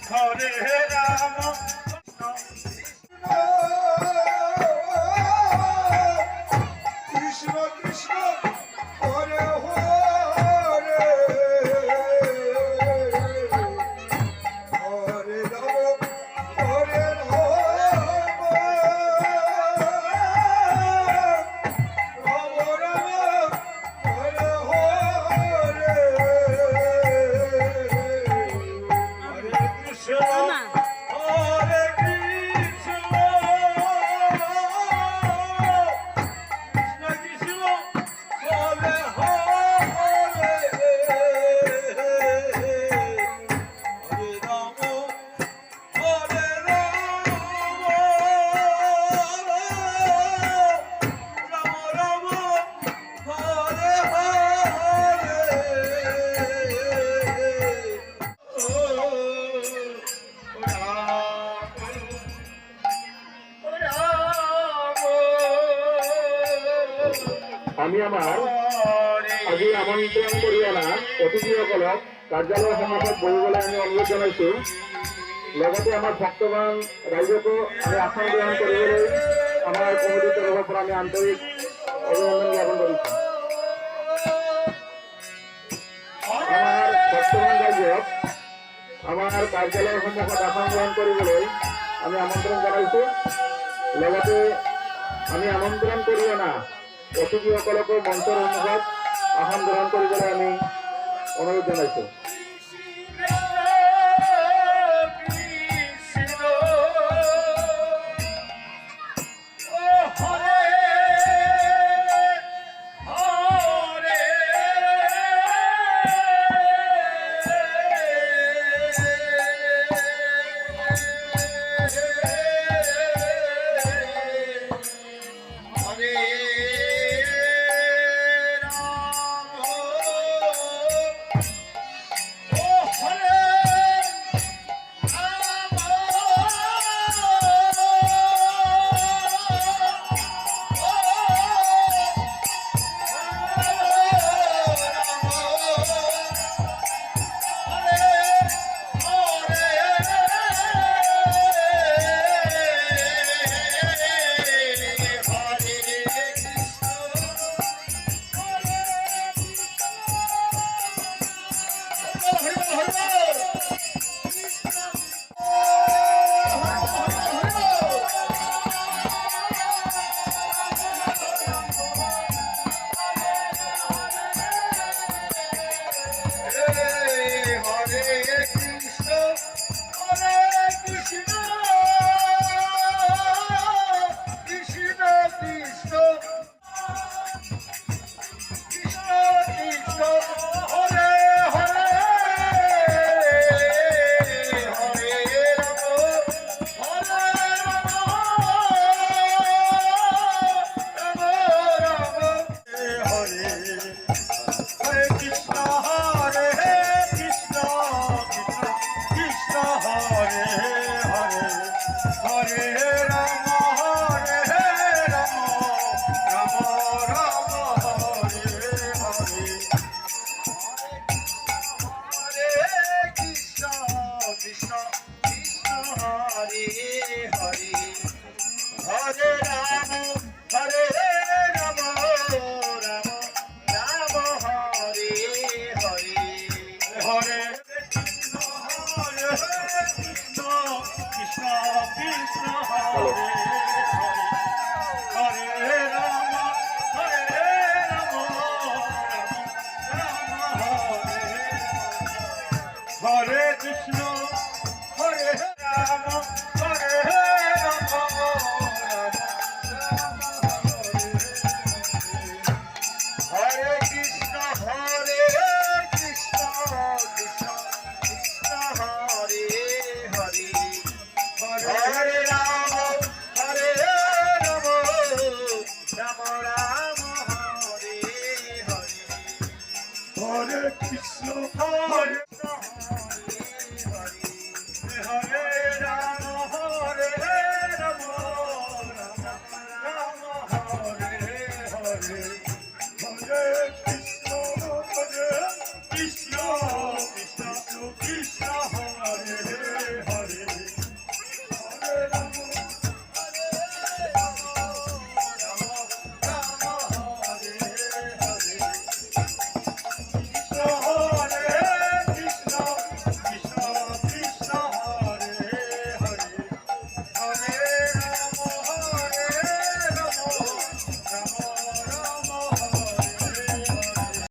হরে রাম কৃষ্ণ কৃষ্ণ হরে হরে হরে রাম হরে রাম রাম রাম হরে হরে হরে কৃষ্ণ হরে কৃষ্ণ কৃষ্ণ কৃষ্ণ হরে হরে হরে রাম হরে রাম রাম রাম হরে আমি আমার আজি আমন্ত্রণ করিয়া না অতিথিসকলক কাৰ্যালয় সমাজত বহিবলৈ আমি অনুৰোধ জনাইছো। লগতে আমাৰ ভক্তবান ৰাইজকো আমি আসন গ্ৰহণ কৰিবলৈ আমাৰ কমিটিৰ তৰফৰ পৰা আমি আন্তৰিক অভিনন্দন জ্ঞাপন কৰিছো। আমাৰ ভক্তবান ৰাইজক আমাৰ কাৰ্যালয়ৰ সন্মুখত আসন গ্ৰহণ কৰিবলৈ আমি আমন্ত্ৰণ জনাইছো। লগতে আমি আমন্ত্ৰণ কৰি অনা অতিথিসকলকো মঞ্চৰ সন্মুখত আসন গ্ৰহণ কৰিবলৈ আমি অনুৰোধ জনাইছো। Hare Krishna, Hare Rama.